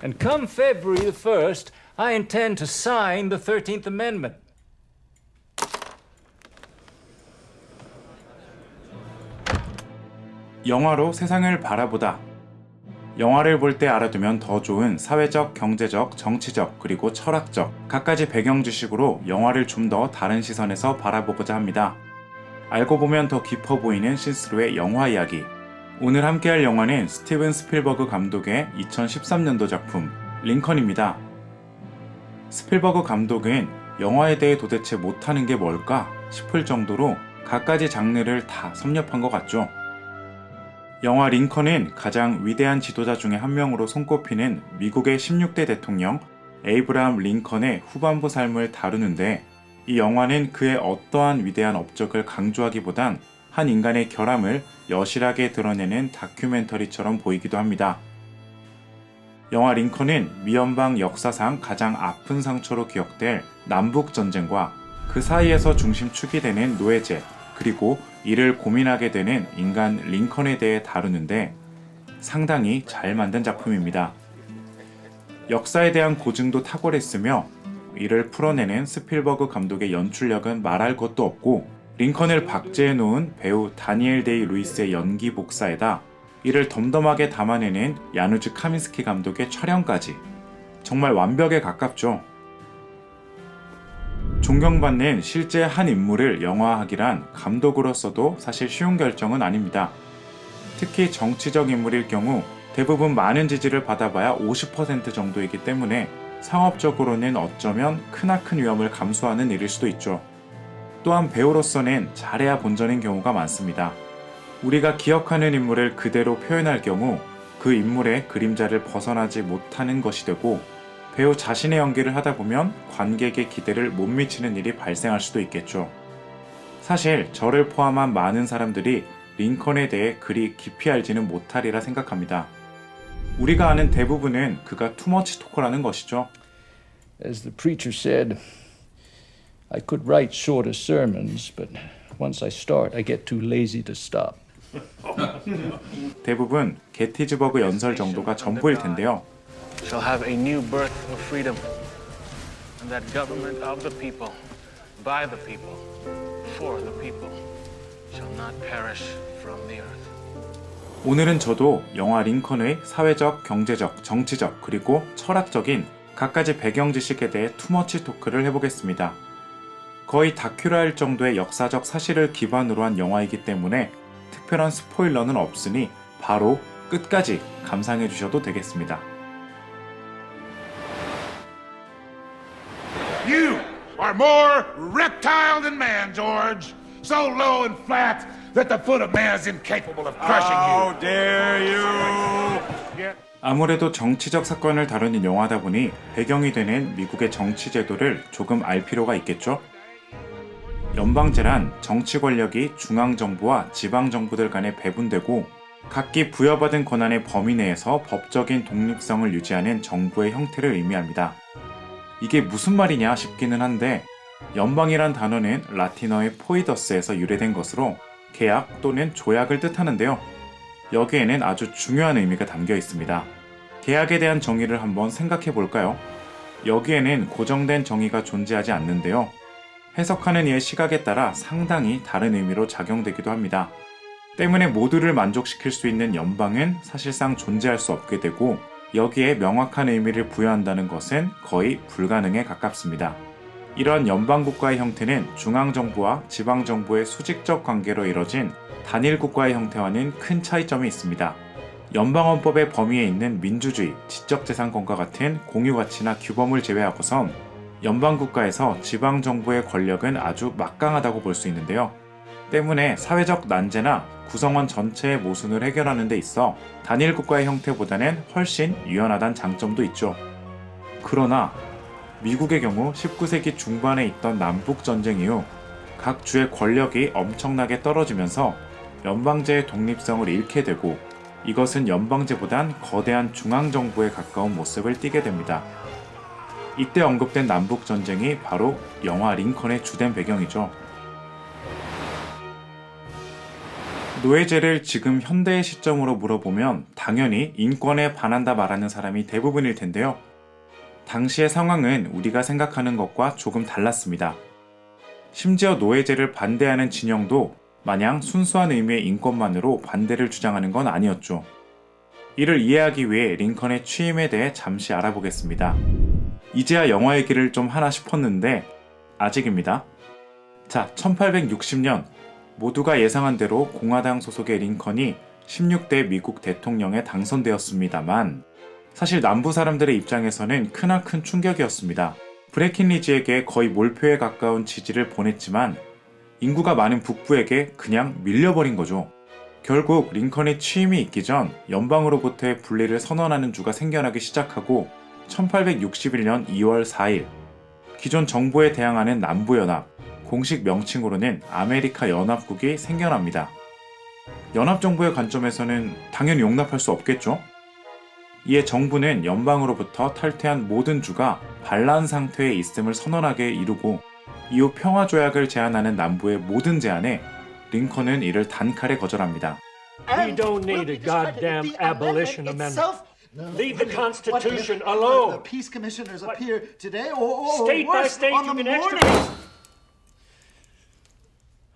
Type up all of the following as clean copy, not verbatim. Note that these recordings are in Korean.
And come February the 1st, I intend to sign the 13th Amendment. 영화로 세상을 바라보다. 영화를 볼 때 알아두면 더 좋은 사회적, 경제적, 정치적, 그리고 철학적 갖가지 배경 지식으로 영화를 좀 더 다른 시선에서 바라보고자 합니다. 알고 보면 더 깊어 보이는 신스로의 영화 이야기. 오늘 함께할 영화는 스티븐 스필버그 감독의 2013년도 작품 링컨입니다. 스필버그 감독은 영화에 대해 도대체 못하는 게 뭘까 싶을 정도로 갖가지 장르를 다 섭렵한 것 같죠. 영화 링컨은 가장 위대한 지도자 중에 한 명으로 손꼽히는 미국의 16대 대통령 에이브라함 링컨의 후반부 삶을 다루는데, 이 영화는 그의 어떠한 위대한 업적을 강조하기보단 한 인간의 결함을 여실하게 드러내는 다큐멘터리처럼 보이기도 합니다. 영화 링컨은 미연방 역사상 가장 아픈 상처로 기억될 남북전쟁과 그 사이에서 중심축이 되는 노예제, 그리고 이를 고민하게 되는 인간 링컨에 대해 다루는데 상당히 잘 만든 작품입니다. 역사에 대한 고증도 탁월했으며 이를 풀어내는 스필버그 감독의 연출력은 말할 것도 없고, 링컨을 박제해 놓은 배우 다니엘 데이 루이스의 연기 복사에다 이를 덤덤하게 담아내는 야누즈 카민스키 감독의 촬영까지 정말 완벽에 가깝죠. 존경받는 실제 한 인물을 영화화하기란 감독으로서도 사실 쉬운 결정은 아닙니다. 특히 정치적 인물일 경우 대부분 많은 지지를 받아봐야 50% 정도이기 때문에 상업적으로는 어쩌면 크나큰 위험을 감수하는 일일 수도 있죠. 또한 배우로서는 잘해야 본전인 경우가 많습니다. 우리가 기억하는 인물을 그대로 표현할 경우 그 인물의 그림자를 벗어나지 못하는 것이 되고, 배우 자신의 연기를 하다 보면 관객의 기대를 못 미치는 일이 발생할 수도 있겠죠. 사실 저를 포함한 많은 사람들이 링컨에 대해 그리 깊이 알지는 못하리라 생각합니다. 우리가 아는 대부분은 그가 투머치 토커라는 것이죠. As the preacher said, I could write shorter sermons, but once I start, I get too lazy to stop. 대부분 게티즈버그 연설 정도가 전부일 텐데요. Shall have a new birth of freedom, and that government of the people, by the people, for the people, shall not perish from the earth. 오늘은 저도 영화 링컨의 사회적, 경제적, 정치적, 그리고 철학적인 갖가지 배경 지식에 대해 투머치 토크를 해보겠습니다. 거의 다큐라 할 정도의 역사적 사실을 기반으로 한 영화이기 때문에 특별한 스포일러는 없으니 바로 끝까지 감상해 주셔도 되겠습니다. You are more reptile than man, George. So low and flat that the foot of man is incapable of crushing you. How dare you! 아무래도 정치적 사건을 다루는 영화다 보니 배경이 되는 미국의 정치 제도를 조금 알 필요가 있겠죠? 연방제란 정치 권력이 중앙정부와 지방정부들 간에 배분되고 각기 부여받은 권한의 범위 내에서 법적인 독립성을 유지하는 정부의 형태를 의미합니다. 이게 무슨 말이냐 싶기는 한데, 연방이란 단어는 라틴어의 포이더스에서 유래된 것으로 계약 또는 조약을 뜻하는데요. 여기에는 아주 중요한 의미가 담겨 있습니다. 계약에 대한 정의를 한번 생각해 볼까요? 여기에는 고정된 정의가 존재하지 않는데요. 해석하는 이의 시각에 따라 상당히 다른 의미로 작용되기도 합니다. 때문에 모두를 만족시킬 수 있는 연방은 사실상 존재할 수 없게 되고, 여기에 명확한 의미를 부여한다는 것은 거의 불가능에 가깝습니다. 이런 연방국가의 형태는 중앙정부와 지방정부의 수직적 관계로 이뤄진 단일국가의 형태와는 큰 차이점이 있습니다. 연방헌법의 범위에 있는 민주주의, 지적재산권과 같은 공유가치나 규범을 제외하고선 연방국가에서 지방정부의 권력은 아주 막강하다고 볼 수 있는데요. 때문에 사회적 난제나 구성원 전체의 모순을 해결하는 데 있어 단일국가의 형태보다는 훨씬 유연하다는 장점도 있죠. 그러나 미국의 경우 19세기 중반에 있던 남북전쟁 이후 각 주의 권력이 엄청나게 떨어지면서 연방제의 독립성을 잃게 되고, 이것은 연방제보단 거대한 중앙정부에 가까운 모습을 띠게 됩니다. 이때 언급된 남북전쟁이 바로 영화 링컨의 주된 배경이죠. 노예제를 지금 현대의 시점으로 물어보면 당연히 인권에 반한다 말하는 사람이 대부분일 텐데요. 당시의 상황은 우리가 생각하는 것과 조금 달랐습니다. 심지어 노예제를 반대하는 진영도 마냥 순수한 의미의 인권만으로 반대를 주장하는 건 아니었죠. 이를 이해하기 위해 링컨의 취임에 대해 잠시 알아보겠습니다. 이제야 영화 얘기를 좀 하나 싶었는데 아직입니다. 자, 1860년 모두가 예상한 대로 공화당 소속의 링컨이 16대 미국 대통령에 당선되었습니다만 사실 남부 사람들의 입장에서는 크나큰 충격이었습니다. 브레킨리지에게 거의 몰표에 가까운 지지를 보냈지만 인구가 많은 북부에게 그냥 밀려버린 거죠. 결국 링컨의 취임이 있기 전 연방으로부터의 분리를 선언하는 주가 생겨나기 시작하고 1861년 2월 4일 기존 정부에 대항하는 남부연합, 공식 명칭으로는 아메리카 연합국이 생겨납니다. 연합정부의 관점에서는 당연히 용납할 수 없겠죠? 이에 정부는 연방으로부터 탈퇴한 모든 주가 반란 상태에 있음을 선언하게 이루고 이후 평화조약을 제안하는 남부의 모든 제안에 링컨은 이를 단칼에 거절합니다. We don't need a goddamn abolition amendment. Leave the Constitution alone. The peace commissioners appear today, or State by worse, state, on you the can morning. extricate.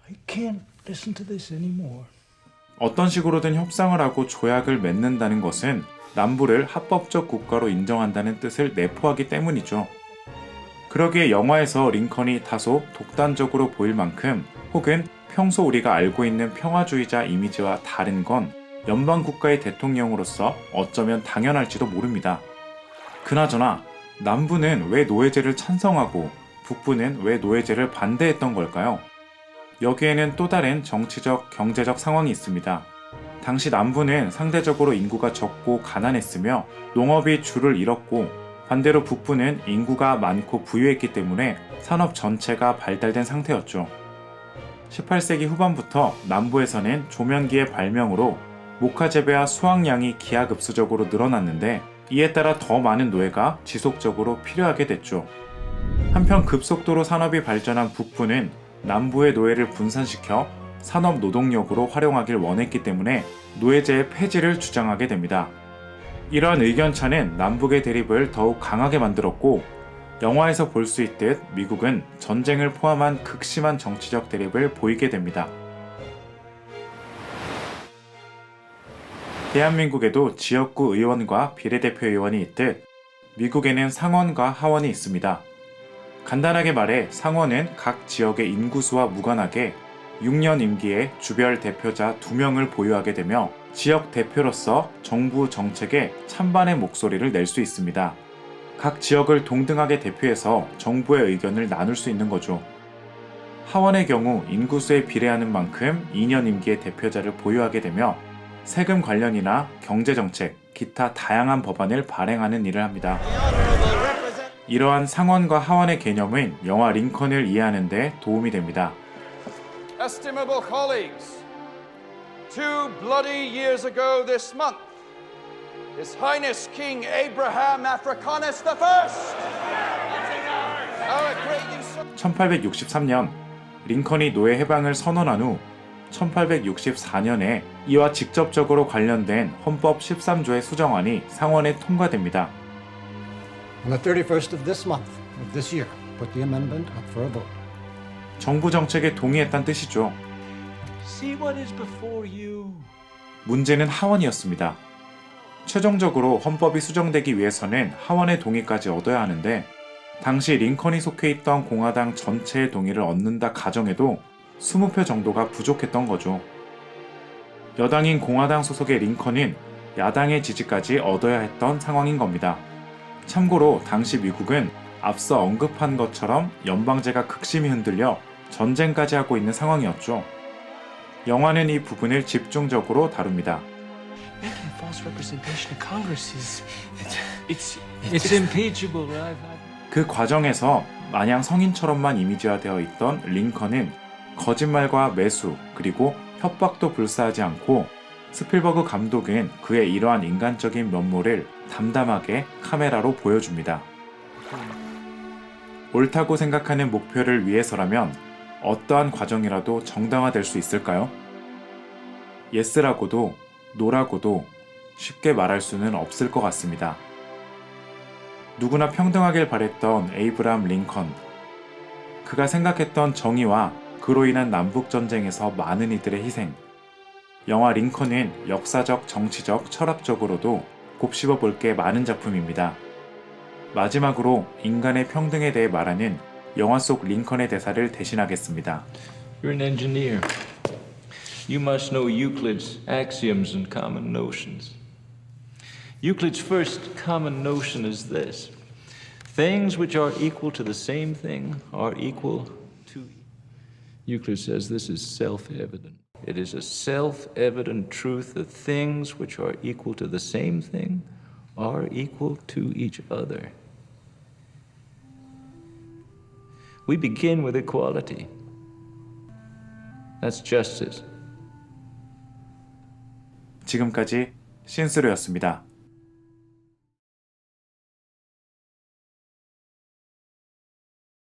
I can't listen to this anymore. 어떤 식으로든 협상을 하고 조약을 맺는다는 것은 남부를 합법적 국가로 인정한다는 뜻을 내포하기 때문이죠. 그러기에 영화에서 링컨이 다소 독단적으로 보일 만큼 혹은 평소 우리가 알고 있는 평화주의자 이미지와 다른 건 연방국가의 대통령으로서 어쩌면 당연할지도 모릅니다. 그나저나 남부는 왜 노예제를 찬성하고 북부는 왜 노예제를 반대했던 걸까요? 여기에는 또 다른 정치적, 경제적 상황이 있습니다. 당시 남부는 상대적으로 인구가 적고 가난했으며 농업이 주를 잃었고 반대로 북부는 인구가 많고 부유했기 때문에 산업 전체가 발달된 상태였죠. 18세기 후반부터 남부에서는 조면기의 발명으로 목화 재배와 수확량이 기하급수적으로 늘어났는데 이에 따라 더 많은 노예가 지속적으로 필요하게 됐죠. 한편 급속도로 산업이 발전한 북부는 남부의 노예를 분산시켜 산업 노동력으로 활용하길 원했기 때문에 노예제의 폐지를 주장하게 됩니다. 이러한 의견차는 남북의 대립을 더욱 강하게 만들었고 영화에서 볼 수 있듯 미국은 전쟁을 포함한 극심한 정치적 대립을 보이게 됩니다. 대한민국에도 지역구 의원과 비례대표 의원이 있듯 미국에는 상원과 하원이 있습니다. 간단하게 말해 상원은 각 지역의 인구수와 무관하게 6년 임기에 주별 대표자 2명을 보유하게 되며 지역 대표로서 정부 정책에 찬반의 목소리를 낼 수 있습니다. 각 지역을 동등하게 대표해서 정부의 의견을 나눌 수 있는 거죠. 하원의 경우 인구수에 비례하는 만큼 2년 임기의 대표자를 보유하게 되며 세금 관련이나 경제정책, 기타 다양한 법안을 발행하는 일을 합니다. 이러한 상원과 하원의 개념은 영화 링컨을 이해하는 데 도움이 됩니다. Estimable colleagues, 2 bloody years ago this month, His Highness King Abraham Africanus I, our great usurper, 1863년 링컨이 노예 해방을 선언한 후 1864년에 이와 직접적으로 관련된 헌법 13조의 수정안이 상원에 통과됩니다. On the 31st of this month of this year, put the amendment up for a vote. 정부 정책에 동의했다는 뜻이죠. See what is before you. 문제는 하원이었습니다. 최종적으로 헌법이 수정되기 위해서는 하원의 동의까지 얻어야 하는데 당시 링컨이 속해 있던 공화당 전체의 동의를 얻는다 가정해도 20표 정도가 부족했던 거죠. 여당인 공화당 소속의 링컨은 야당의 지지까지 얻어야 했던 상황인 겁니다. 참고로 당시 미국은 앞서 언급한 것처럼 연방제가 극심히 흔들려 전쟁까지 하고 있는 상황이었죠. 영화는 이 부분을 집중적으로 다룹니다. Making false representation of Congress is It's impeachable. 그 과정에서 마냥 성인처럼만 이미지화되어 있던 링컨은 거짓말과 매수 그리고 협박도 불사하지 않고 스필버그 감독은 그의 이러한 인간적인 면모를 담담하게 카메라로 보여줍니다. 옳다고 생각하는 목표를 위해서라면 어떠한 과정이라도 정당화될 수 있을까요? 예스라고도 노라고도 쉽게 말할 수는 없을 것 같습니다. 누구나 평등하길 바랬던 에이브라함 링컨. 그가 생각했던 정의와 그로 인한 남북전쟁에서 많은 이들의 희생. 영화 링컨은 역사적, 정치적, 철학적으로도 곱씹어 볼 게 많은 작품입니다. 마지막으로 인간의 평등에 대해 말하는 영화 속 링컨의 대사를 대신하겠습니다. You're an engineer. You must know Euclid's axioms and common notions. Euclid's first common notion is this: things which are equal to the same thing are equal to. Euclid says this is self-evident. It is a self-evident truth that things which are equal to the same thing are equal to each other. We begin with equality. That's justice. 지금까지 신스로였습니다.